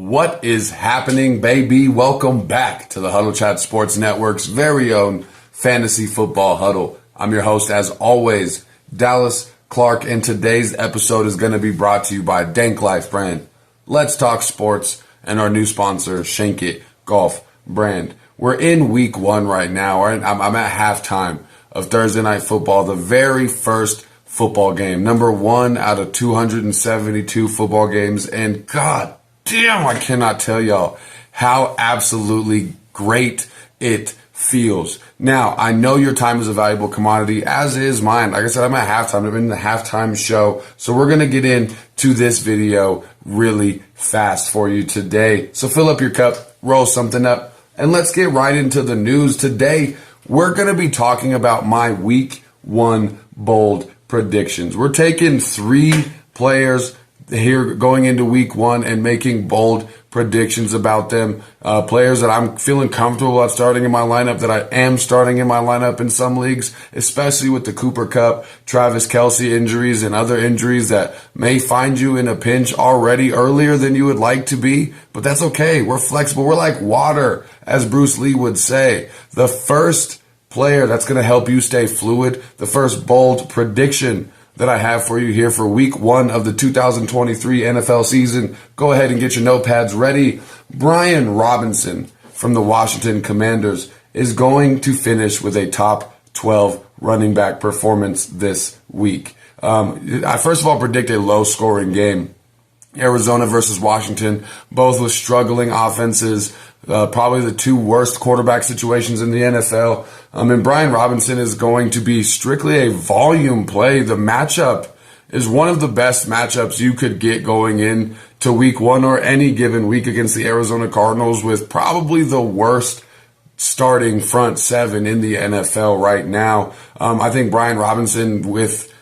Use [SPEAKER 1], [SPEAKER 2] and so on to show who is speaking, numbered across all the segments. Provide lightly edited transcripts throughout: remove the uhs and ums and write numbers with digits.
[SPEAKER 1] What is happening, baby? Welcome back to the Huddle Chat Sports Network's very own fantasy football huddle. I'm your host, as always, Dallas Clark, and today's episode is going to be brought to you by DanklyfeBrand. Let's talk sports and our new sponsor, Shank It Golf Brand. We're in week one right now. I'm at halftime of Thursday Night Football, the very first football game, number one out of 272 football games, and God damn, I cannot tell y'all how absolutely great it feels. Now, I know your time is a valuable commodity, as is mine. Like I said, I'm at halftime. I'm in the halftime show. So we're going to get into this video really fast for you today. So fill up your cup, roll something up, and let's get right into the news. Today, we're going to be talking about my week one bold predictions. We're taking 3 players here going into week one and making bold predictions about them. Players that I'm feeling comfortable about starting in my lineup, that I am starting in my lineup in some leagues, especially with the Cooper Kupp, Travis Kelce injuries and other injuries that may find you in a pinch already earlier than you would like to be. But that's okay. We're flexible. We're like water, as Bruce Lee would say. The first player that's going to help you stay fluid, the first bold prediction that I have for you here for week one of the 2023 NFL season. Go ahead and get your notepads ready. Brian Robinson from the Washington Commanders is going to finish with a top 12 running back performance this week. I first of all predict a low scoring game. Arizona versus Washington, both with struggling offenses, probably the 2 worst quarterback situations in the NFL. And Brian Robinson is going to be strictly a volume play. The matchup is one of the best matchups you could get going in to week one or any given week against the Arizona Cardinals, with probably the worst starting front 7 in the NFL right now. I think Brian Robinson with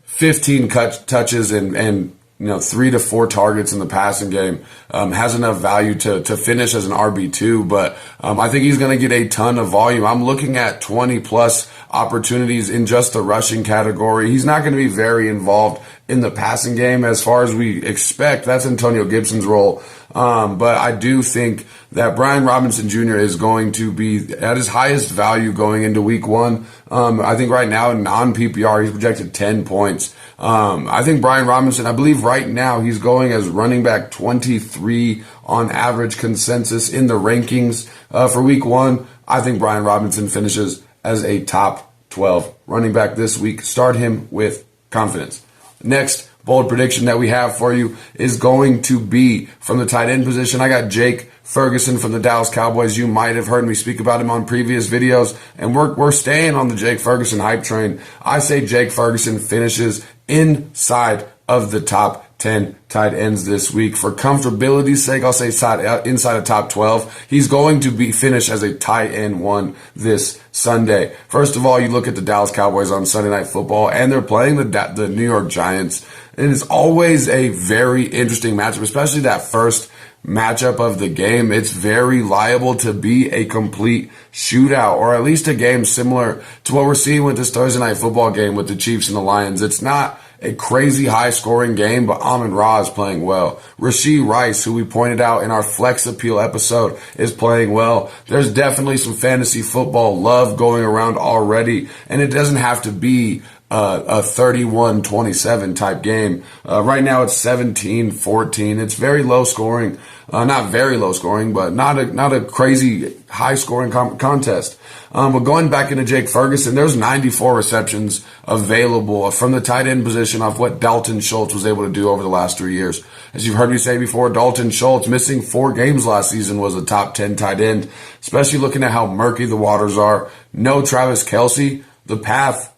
[SPEAKER 1] 15 touches and 3 to 4 targets in the passing game, has enough value to finish as an RB2, but I think he's going to get a ton of volume. I'm looking at 20 plus opportunities in just the rushing category. He's not going to be very involved in the passing game as far as we expect. That's Antonio Gibson's role. But I do think that Brian Robinson Jr. is going to be at his highest value going into week one. I think right now in non-PPR, he's projected 10 points. I think Brian Robinson, I believe right now he's going as running back 23 on average consensus in the rankings for week one. I think Brian Robinson finishes as a top 12 running back this week. Start him with confidence. Next bold prediction that we have for you is going to be from the tight end position. I got Jake Ferguson from the Dallas Cowboys. You might have heard me speak about him on previous videos, and we're staying on the Jake Ferguson hype train. I say Jake Ferguson finishes inside of the top 10 tight ends this week. For comfortability's sake, I'll say inside of top 12. He's going to be finished as a tight end 1 this Sunday. First of all, you look at the Dallas Cowboys on Sunday Night Football, and they're playing the New York Giants. And it's always a very interesting matchup, especially that first matchup of the game. It's very liable to be a complete shootout, or at least a game similar to what we're seeing with this Thursday Night Football game with the Chiefs and the Lions. It's not a crazy high-scoring game, but Amon-Ra is playing well. Rashee Rice, who we pointed out in our Flex Appeal episode, is playing well. There's definitely some fantasy football love going around already, and it doesn't have to be a 31-27 type game. Right now it's 17-14. It's very low scoring. Not very low scoring, but not a crazy high scoring contest. But going back into Jake Ferguson, there's 94 receptions available from the tight end position off what Dalton Schultz was able to do over the last 3 years. As you've heard me say before, Dalton Schultz missing 4 games last season was a top 10 tight end, especially looking at how murky the waters are. No Travis Kelce, the path.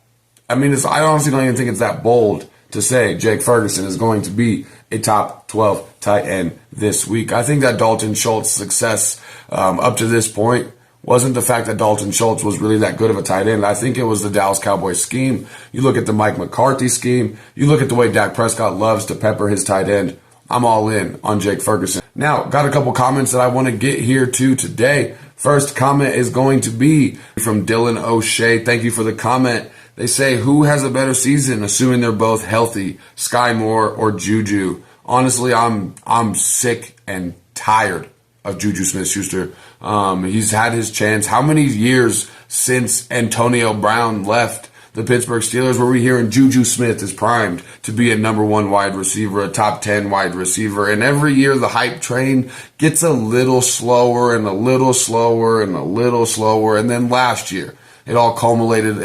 [SPEAKER 1] I honestly don't even think it's that bold to say Jake Ferguson is going to be a top 12 tight end this week. I think that Dalton Schultz's success up to this point wasn't the fact that Dalton Schultz was really that good of a tight end. I think it was the Dallas Cowboys scheme. You look at the Mike McCarthy scheme. You look at the way Dak Prescott loves to pepper his tight end. I'm all in on Jake Ferguson. Now, got a couple comments that I want to get here to today. First comment is going to be from Dylan O'Shea. Thank you for the comment. They say, who has a better season, assuming they're both healthy, Sky Moore or Juju? Honestly, I'm sick and tired of Juju Smith-Schuster. He's had his chance. How many years since Antonio Brown left the Pittsburgh Steelers were we hearing Juju Smith is primed to be a number 1 wide receiver, a top 10 wide receiver? And every year the hype train gets a little slower and a little slower and a little slower. And then last year, it all accumulated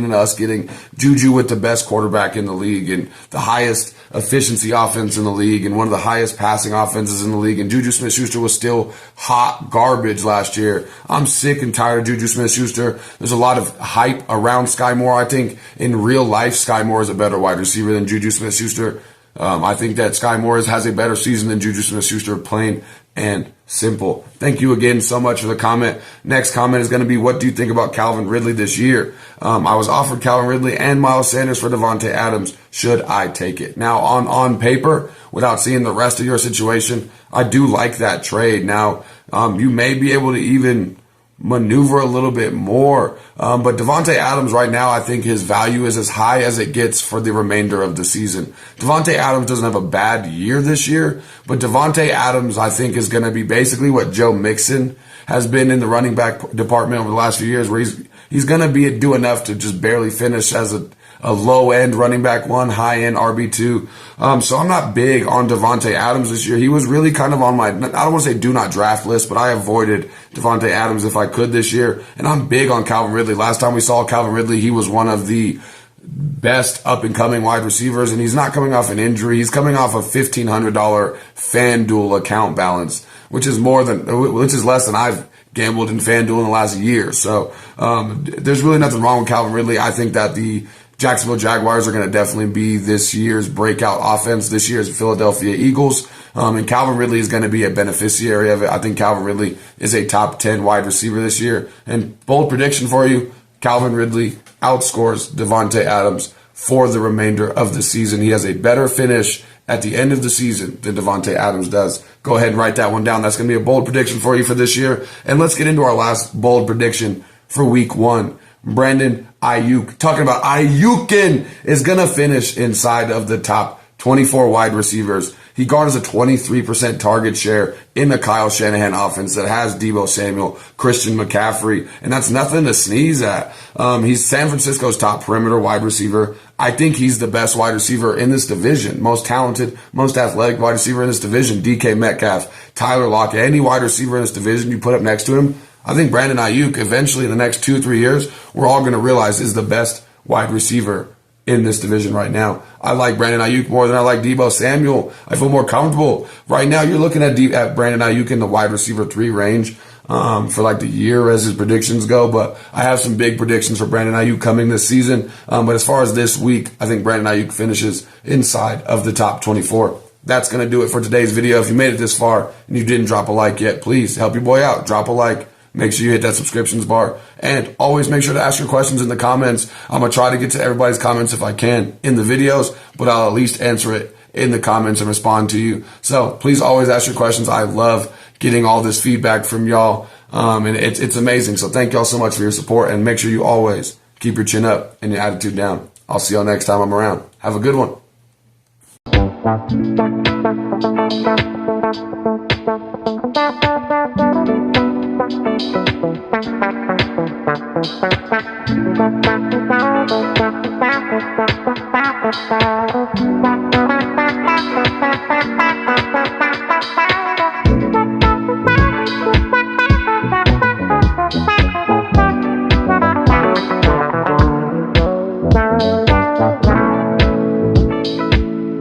[SPEAKER 1] in us getting Juju with the best quarterback in the league and the highest efficiency offense in the league and one of the highest passing offenses in the league. And Juju Smith-Schuster was still hot garbage last year. I'm sick and tired of Juju Smith-Schuster. There's a lot of hype around Sky Moore. I think in real life, Sky Moore is a better wide receiver than Juju Smith-Schuster. I think that Sky Moore has a better season than Juju Smith-Schuster, plain and simple. Thank you again so much for the comment. Next comment is going to be, what do you think about Calvin Ridley this year? I was offered Calvin Ridley and Miles Sanders for Davante Adams. Should I take it? Now, on paper, without seeing the rest of your situation, I do like that trade. Now, you may be able to even maneuver a little bit more. But Davante Adams right now, I think his value is as high as it gets for the remainder of the season. Davante Adams doesn't have a bad year this year, but Davante Adams, I think, is going to be basically what Joe Mixon has been in the running back department over the last few years, where he's going to do enough to just barely finish as a low-end running back 1, high-end RB2. So I'm not big on Davante Adams this year. He was really kind of on my, I don't want to say do not draft list, but I avoided Davante Adams if I could this year. And I'm big on Calvin Ridley. Last time we saw Calvin Ridley, he was one of the best up-and-coming wide receivers, and he's not coming off an injury. He's coming off a $1,500 FanDuel account balance, which is less than I've gambled in FanDuel in the last year. So there's really nothing wrong with Calvin Ridley. I think that the Jacksonville Jaguars are going to definitely be this year's breakout offense, this year's Philadelphia Eagles. And Calvin Ridley is going to be a beneficiary of it. I think Calvin Ridley is a top 10 wide receiver this year. And bold prediction for you, Calvin Ridley outscores Davante Adams for the remainder of the season. He has a better finish at the end of the season than Davante Adams does. Go ahead and write that one down. That's going to be a bold prediction for you for this year. And let's get into our last bold prediction for week 1. Brandon Aiyuk, talking about Aiyukin, is going to finish inside of the top 24 wide receivers. He garners a 23% target share in the Kyle Shanahan offense that has Deebo Samuel, Christian McCaffrey, and that's nothing to sneeze at. He's San Francisco's top perimeter wide receiver. I think he's the best wide receiver in this division, most talented, most athletic wide receiver in this division. DK Metcalf, Tyler Lockett, any wide receiver in this division you put up next to him, I think Brandon Aiyuk, eventually in the next 2 or 3 years, we're all going to realize is the best wide receiver in this division right now. I like Brandon Aiyuk more than I like Deebo Samuel. I feel more comfortable. Right now, you're looking at Brandon Aiyuk in the wide receiver 3 range for like the year as his predictions go. But I have some big predictions for Brandon Aiyuk coming this season. But as far as this week, I think Brandon Aiyuk finishes inside of the top 24. That's going to do it for today's video. If you made it this far and you didn't drop a like yet, please help your boy out. Drop a like. Make sure you hit that subscriptions bar. And always make sure to ask your questions in the comments. I'm going to try to get to everybody's comments if I can in the videos, but I'll at least answer it in the comments and respond to you. So please always ask your questions. I love getting all this feedback from y'all. And it's amazing. So thank y'all so much for your support, and make sure you always keep your chin up and your attitude down. I'll see y'all next time I'm around. Have a good one.
[SPEAKER 2] Bye.